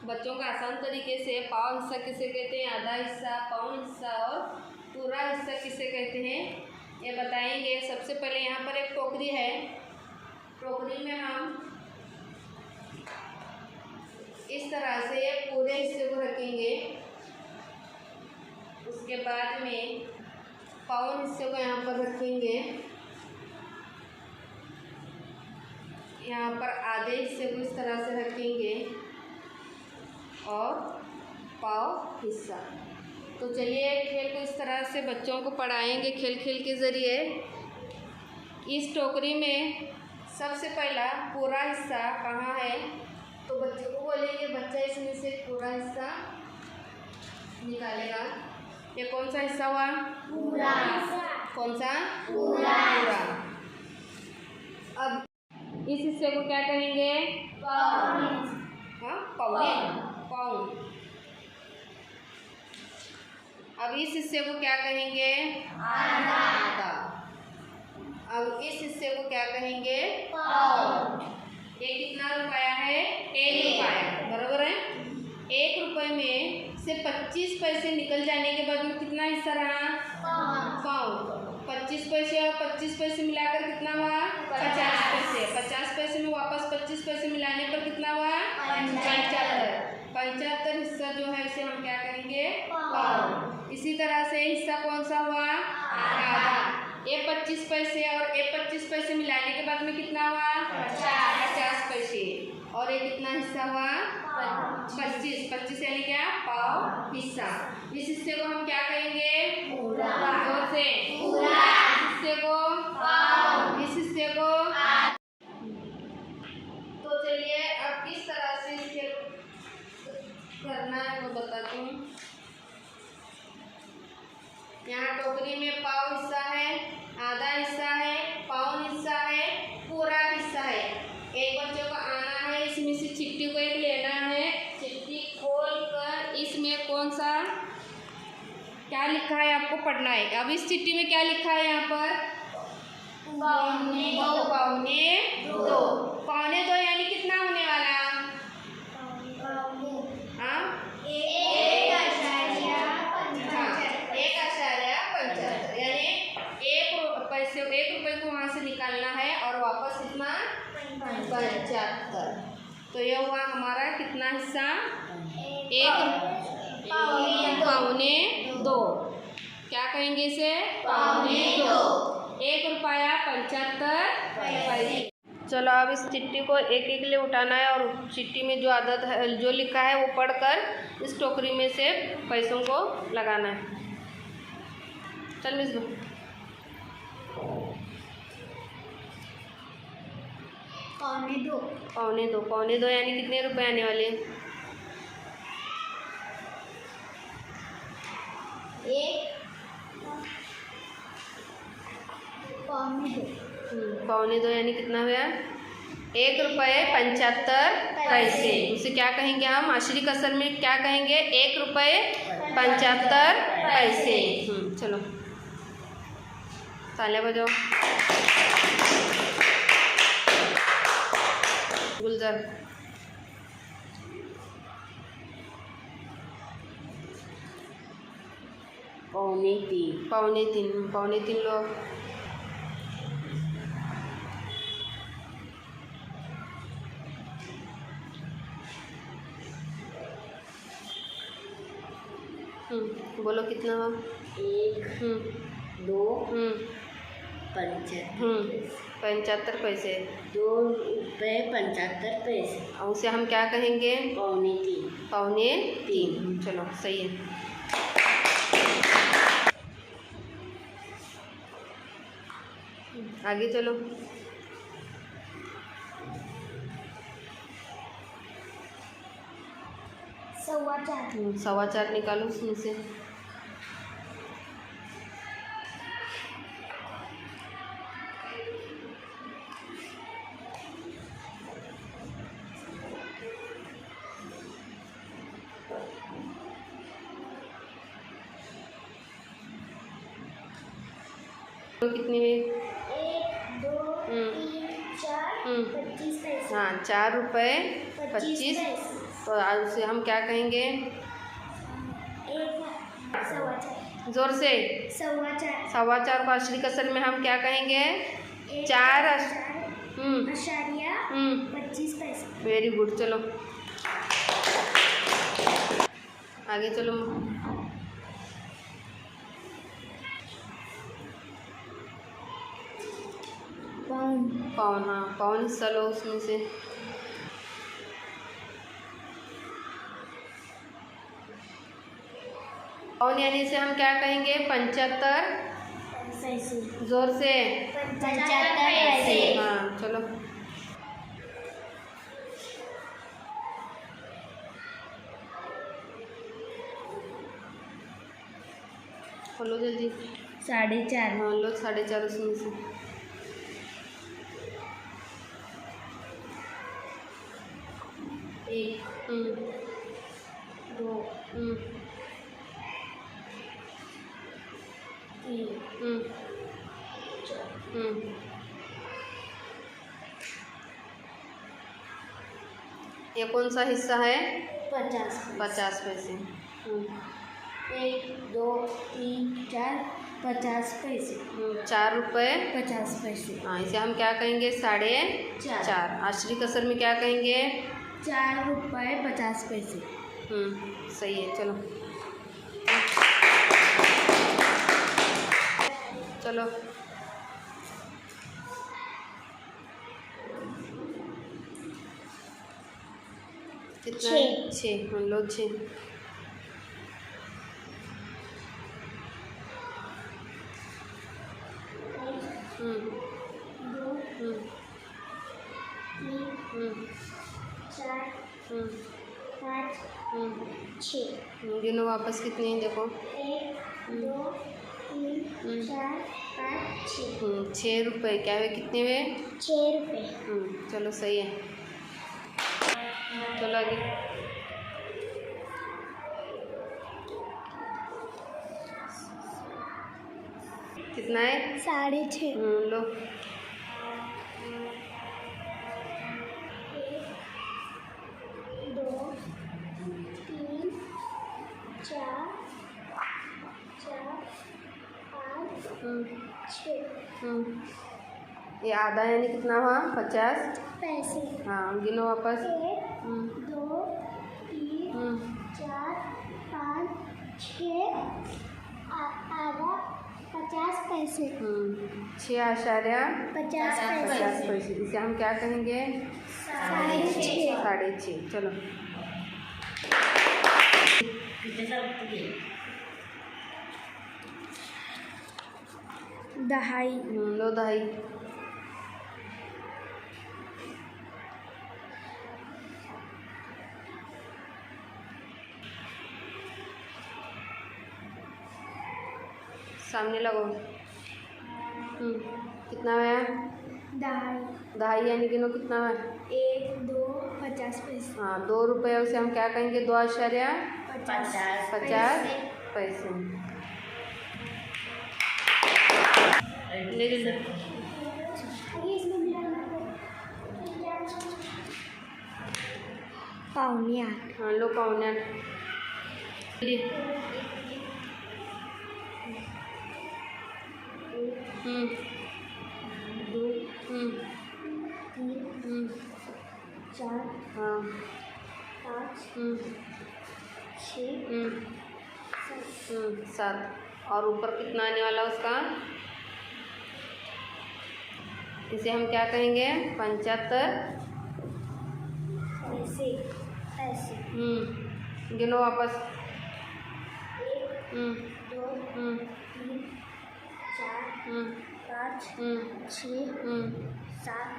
बच्चों का आसान तरीके से पाव हिस्सा किसे कहते हैं, आधा हिस्सा, पौन हिस्सा और पूरा हिस्सा किसे कहते हैं ये बताएंगे। सबसे पहले यहाँ पर एक टोकरी है, टोकरी में हम इस तरह से पूरे हिस्से को रखेंगे। उसके बाद में पौन हिस्से को यहाँ पर रखेंगे, यहाँ पर आधे हिस्से को इस तरह से रखेंगे और पाव हिस्सा। तो चलिए खेल को इस तरह से बच्चों को पढ़ाएंगे खेल खेल के ज़रिए। इस टोकरी में सबसे पहला पूरा हिस्सा कहाँ है, तो बच्चों को बोलेंगे, बच्चा इसमें से पूरा हिस्सा निकालेगा। ये कौन सा हिस्सा हुआ, पूरा। कौन सा, पूरा। अब इस हिस्से को क्या कहेंगे, पौन। हाँ पौने, पौन। अब इस हिस्से को क्या कहेंगे, आधा। अब इस हिस्से को क्या कहेंगे, पौन। ये कितना रुपया है, 1 रुपया, बराबर है। 1 रुपये में से 25 पैसे निकल जाने के बाद में कितना हिस्सा रहा, पाउंड। 25 पैसे और 25 पैसे मिलाकर कितना हुआ, 50 पैसे। 50 पैसे में वापस 25 पैसे मिलाने पर कितना हुआ, 75। 75 हिस्सा जो है इसे हम क्या करेंगे, पाउंड। इसी तरह से हिस्सा कौन सा हुआ, आधा। ये 25 पैसे और ये 25 पैसे मिलाने के बाद में कितना हुआ, 50 पैसे। और ये कितना हिस्सा हुआ, 25। 25 यानी क्या, पाव हिस्सा। इस हिस्से को हम क्या कहेंगे, पूरा। जोर से, पूरा। इस हिस्से को पाव। इस हिस्से को। तो चलिए अब किस तरह से इसे करना है वो बताती हूँ। यहाँ टोकरी में पाव हिस्सा है, आधा हिस्सा है, पौन हिस्सा है, पूरा हिस्सा है। एक बच्चे को आना है, इसमें से चिट्ठी को एक लेना है। चिट्ठी खोलकर इसमें कौन सा क्या लिखा है आपको पढ़ना है। अब इस चिट्ठी में क्या लिखा है, यहाँ पर पौने दो। पौने दो। पौने दो यानी कितना होने वाला, हाँ 1.75। यानी 1 रुपये को वहाँ से निकालना है और वापस कितना, 75। तो यह हुआ हमारा कितना हिस्सा, 1 पौने 2। क्या कहेंगे इसे, पौने 2। 1 रुपया 75 पैसे। चलो अब इस चिट्ठी को एक एक लिए उठाना है और चिट्ठी में जो आदत है, जो लिखा है वो पढ़कर इस टोकरी में से पैसों को लगाना है। चल मिस पौने दो। पौने दो यानी कितने रुपए आने वाले, पौने दो यानी कितना हुआ, 1 रुपये 75 पैसे। उसे क्या कहेंगे हम, आखिरी कसर में क्या कहेंगे, 1 रुपये 75 पैसे। चलो तालियां बजाओ। गुलजार पौने तीन लोग। बोलो कितना हुआ, 1 2 75 पैसे। 2 रुपये 75 पैसे। और उसे हम क्या कहेंगे, पौने 3। चलो सही है। आगे चलो। 4.25 निकालो उसमें से। तो कितने में, 1 2 3 4 25 पैसे। हाँ 4 रुपये 25 पैसे। तो आज उसे हम क्या कहेंगे? एक 4.25 जोर से। 4.25 4.25 को आश्री कसर में हम क्या कहेंगे? 25 पैसे। Very good. चलो आगे चलो। पाउन, हाँ पाउन हिस्सा लो उसमें से। पाउन यानी इसे हम क्या कहेंगे? 75 पैसे। जोर से। 75 पैसे। हाँ चलो। बोलो जल्दी। 4.5। हाँ लो 4.5 उसमें से। एक, दो, तीन, ये कौन सा हिस्सा है? 50 पैसे। 1, 2, 3, 4 50 पैसे। 4 रुपये 50 पैसे। हाँ इसे हम क्या कहेंगे? 4.5। आश्री कसर में क्या कहेंगे? 4 रुपये 50 पैसे। सही है। चलो चलो। कितना है? 6। हम लोग 6। दो, तीन, 4, 5, 6। गिनो वापस कितने हैं देखो। 1, 2, 3, 4, 5, 6। 6 रुपये क्या हुए? कितने हुए? 6 रुपये। चलो सही है। चलो आगे। कितना है? 6.5। लो। 1, 2, 3, 4, 5, 6 ये आधा यानी कितना हुआ? 50 पैसे। हाँ गिनो वापस। 1, 2, 3, 4, 5, 6 आधा 50 पैसे। 6.50 पैसे। पैसे। इसे हम क्या कहेंगे? 6.5। चलो दहाई। लो 2.5। सामने लगो। कितना है? दहाई। 2.5 यानी गिनो कितना है? 1, 2 50 पैसे। हाँ 2 रुपये उसे हम क्या कहेंगे? 2.50 पैसे। ले ले। पौने 8। हाँ लो 7.25। दो, 3, 4, हाँ 5, 6, 7। और ऊपर कितना आने वाला उसका? इसे हम क्या कहेंगे? 75 पैसे। गिनो वापस। 1, 2, 3, 4, 5, 6, 7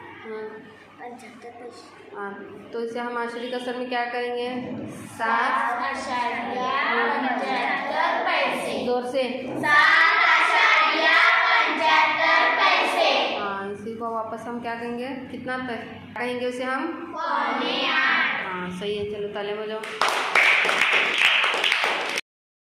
75 पैसे। हाँ तो इसे हम आश्री कसर में क्या करेंगे? 7.75 पैसे। जोर से। 7.75 पैसे। हाँ इसी को वापस हम क्या कहेंगे? कितना तक कहेंगे उसे हम? पौने 8। हाँ सही है। चलो ताली बजाओ।